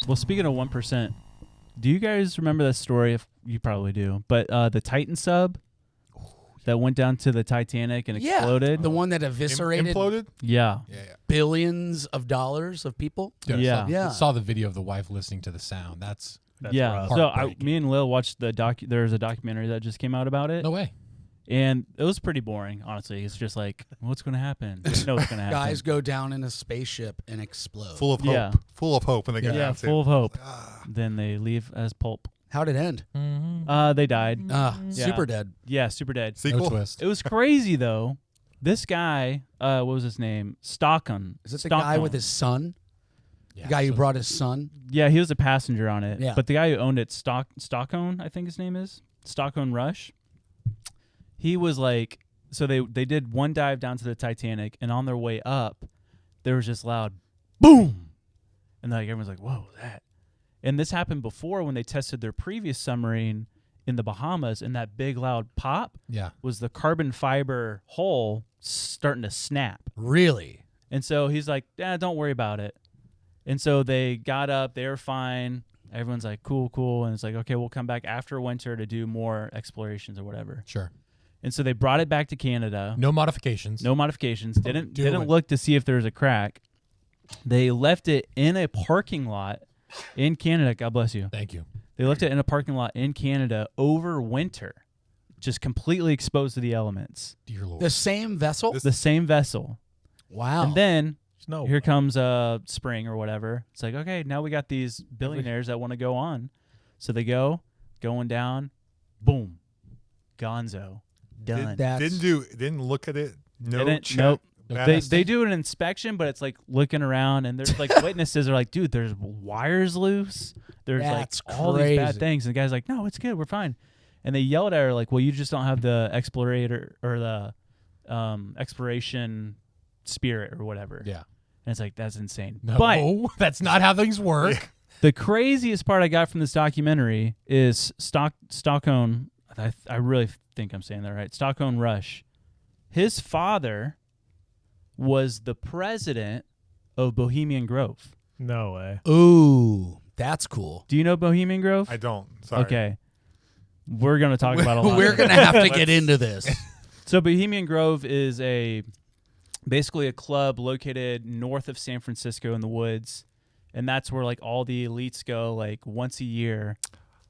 Well, speaking of 1%, do you guys remember that story? If you probably do, but the Titan sub that went down to the Titanic and exploded. The one that eviscerated imploded. Yeah. billions of dollars of people. Dude, Yeah. I saw the video of the wife listening to the sound. That's yeah. rough. So me and Lil watched the There's a documentary that just came out about it. no way. And it was pretty boring, honestly. It's just like, what's going to happen? You know what's going to happen. Guys go down in a spaceship and explode. Full of hope. Yeah. Full of hope when they get down. full of hope. Then they leave as pulp. How'd it end? They died. Super dead. Yeah, super dead. Sequel. No twist. It was crazy, though. This guy, what was his name? Stockton. Is this the guy with his son? Yeah, The guy who so- brought his son? Yeah, he was a passenger on it. Yeah. But the guy who owned it, Stockton, I think his name is. Stockton Rush. He was like, so they did one dive down to the Titanic, and on their way up, there was just loud boom. And like everyone's like, whoa, that. And this happened before when they tested their previous submarine in the Bahamas, and that big loud pop was the carbon fiber hull starting to snap. Really? And so he's like, don't worry about it. And so they got up, they were fine. Everyone's like, cool. And it's like, okay, we'll come back after winter to do more explorations or whatever. Sure. And so they brought it back to Canada. No modifications. No modifications. Didn't it. look to see if there was a crack. They left it in a parking lot in Canada. God bless you. Thank you. They left it in a parking lot in Canada over winter, just completely exposed to the elements. Dear Lord. The same vessel? The same vessel. Wow. And then No here way. comes spring or whatever. It's like, okay, now we got these billionaires that want to go on. So they going down, boom, gonzo, done. Didn't look at it. No Didn't- check. nope. Badass. They do an inspection, but it's like looking around, and there's like witnesses are like, dude, there's wires loose. There's That's like all these bad crazy. things. And the guy's like, no, it's good. We're fine. And they yelled at her like, well, you just don't have the explorator or the exploration spirit or whatever. Yeah. And it's like, that's insane. No, But that's not how things work. the craziest part I got from this documentary is Stockton. I really think I'm saying that right. Stockton Rush. His father was the president of Bohemian Grove. No way. Ooh, that's cool. Do you know Bohemian Grove? I don't. Sorry. Okay. We're going to talk about a lot. We're of going to have to get into this. So Bohemian Grove is basically a club located north of San Francisco in the woods, and that's where like all the elites go like once a year,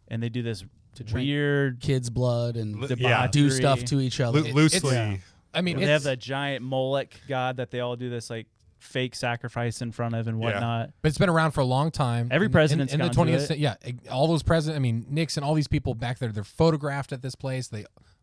and they do this drink weird kids' blood and Yeah. do stuff to each other. Loosely. I mean, they have that giant Moloch god that they all do this like fake sacrifice in front of and whatnot. But it's been around for a long time. Every president's in the gone to 20th it. Yeah, all those presidents. I mean, Nixon, all these people back there. They're photographed at this place.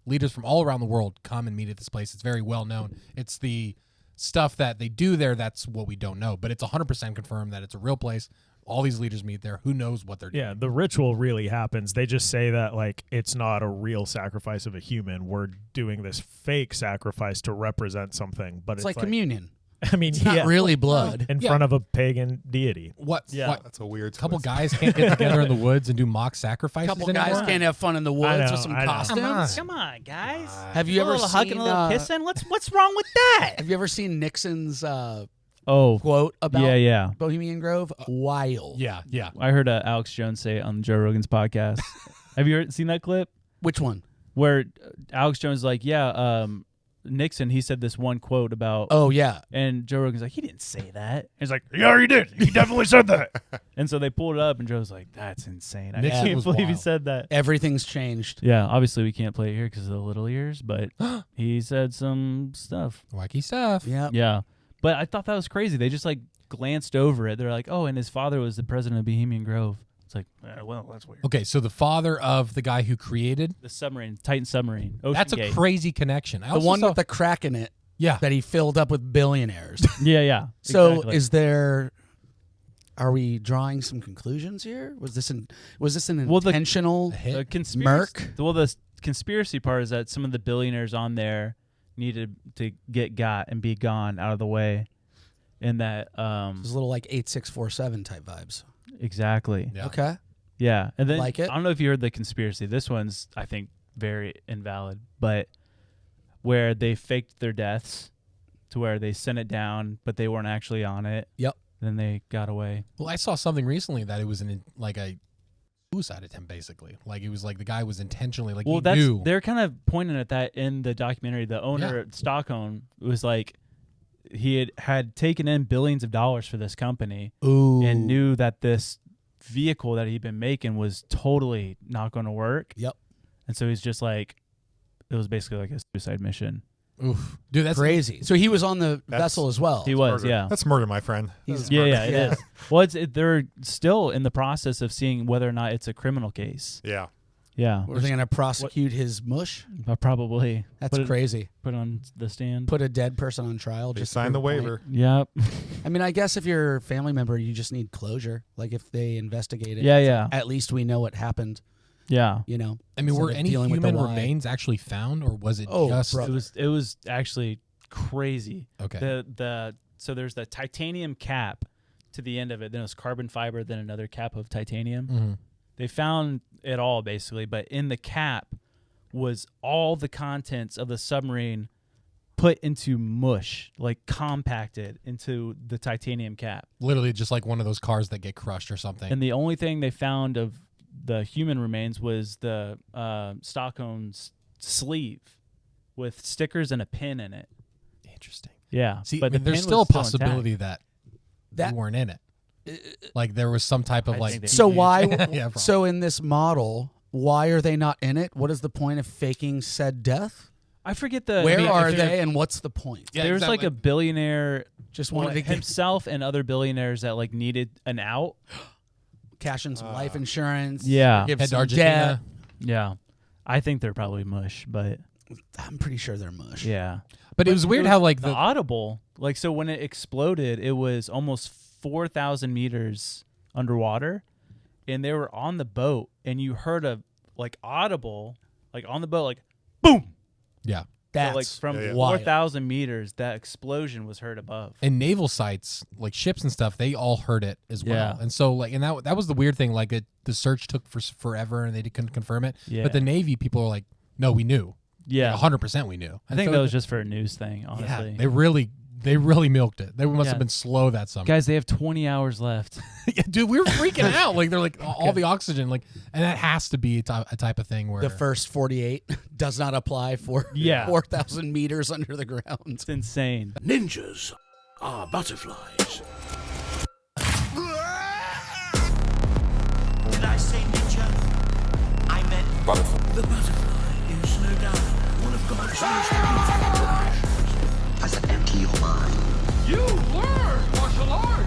Leaders from all around the world come and meet at this place. It's very well known. It's the stuff that they do there. That's what we don't know. But it's 100% confirmed that it's a real place. All these leaders meet there. Who knows what they're doing? Yeah, the ritual really happens. They just say that like it's not a real sacrifice of a human. We're doing this fake sacrifice to represent something, but it's like communion. I mean, It's not really blood. in front of a pagan deity. What? That's a weird couple twist. guys can't get together in the woods and do mock sacrifices Couple anymore? guys can't have fun in the woods with some I know. costumes. Come on, guys. Have you ever hugging, seen a little kissing? What's wrong with that? Have you ever seen Nixon's Oh, quote about yeah. Bohemian Grove? Wild. Yeah. I heard Alex Jones say it on Joe Rogan's podcast. Have you seen that clip Which one? where Alex Jones is like, Nixon, he said this one quote about, Oh, yeah. and Joe Rogan's like, he didn't say that. He's like, yeah, he did. He definitely said that. And so they pulled it up, and Joe's like, that's insane. I Nixon can't was believe he wild. said that. Everything's changed. Yeah, obviously we can't play it here because of the little ears, but he said some stuff. Wacky stuff. Yeah. Yeah. But I thought that was crazy. They just like glanced over it. They're like, oh, and his father was the president of Bohemian Grove. It's like, well, that's weird. Okay, so the father of the guy who created The submarine, Titan submarine. that's a OceanGate. crazy connection. I The also one saw- with the crack in it yeah. that he filled up with billionaires. Yeah. So exactly. are we drawing some conclusions here? Was this an Well, the- intentional the conspiracy, Merc? Well, the conspiracy part is that some of the billionaires on there needed to got and be gone out of the way. And that It was a little like 8647 type vibes. exactly. Yeah. Okay. Yeah. And then Like it? I don't know if you heard the conspiracy. This one's I think very invalid, but where they faked their deaths to where they sent it down but they weren't actually on it. Yep. Then they got away. Well, I saw something recently that it was like a suicide attempt, basically. Like it was like the guy was intentionally like Well, he knew. they're kind of pointing at that in the documentary. The owner at Stockholm was like, he had taken in billions of dollars for this company Ooh. and knew that this vehicle that he'd been making was totally not going to work. Yep. And so he's just like, it was basically like a suicide mission. Oof. Dude, that's Crazy. So he was on the vessel as well. He was, Murder. yeah. That's murder, my friend. He's- Yeah, it is. Well, they're still in the process of seeing whether or not it's a criminal case. Yeah. Yeah, Were they going to prosecute his mush? probably. That's crazy. Put on the stand. Put a dead person on trial. They Just to signed the prove a point. waiver. Yep. I mean, I guess if you're a family member, you just need closure. Like if they investigate it, Yeah. at least we know what happened. Yeah. You know. I mean, instead were of any dealing with the human why. remains actually found, or was it Oh, just bro. It was actually crazy. okay? So there's the titanium cap to the end of it. Then it was carbon fiber. Then another cap of titanium. Mm-hmm. They found it all basically, but in the cap was all the contents of the submarine put into mush, like compacted into the titanium cap. Literally, just like one of those cars that get crushed or something. And the only thing they found of the human remains was the Stockholm's sleeve with stickers and a pin in it. Interesting. Yeah. See, but I mean, the there's pin still a was intact. possibility that That you weren't in it. Like there was some type of I like. think they- So why? Yeah, probably. So in this model, why are they not in it? What is the point of faking said death? I forget the. Where mean, if are they're- they, and what's the point? Yeah, There's like exactly. a billionaire, Just wanted to get himself and other billionaires that like needed an out. cash in some life insurance. Yeah. give Head to some Argentina. debt. Yeah. I think they're probably mush, but I'm pretty sure they're mush. yeah. But it was weird how like the the Audible, like, so when it exploded, it was almost 4,000 meters underwater, and they were on the boat, and you heard a like audible, like on the boat, like boom. yeah. So, That's like from yeah. 4,000 meters, that explosion was heard above. And naval sites, like ships and stuff, they all heard it as well. Yeah. And so, like, and that was the weird thing. Like, the search took forever, and they couldn't confirm it. Yeah. But the Navy people are like, no, we knew. Yeah. Like, 100% we knew. I think that was just for a news thing, yeah. honestly. They really milked it. They must Yeah. have been slow that summer. Guys, they have 20 hours left. Yeah, dude, we were freaking out. Like, they're like all the oxygen, like, and that has to be a type of thing where the first 48 does not apply for Yeah. 4,000 meters under the ground. It's insane. Ninjas are butterflies. Did I say ninja? I meant The butterfly is no doubt one of God's most beautiful creations. I said empty your mind. You learn martial arts!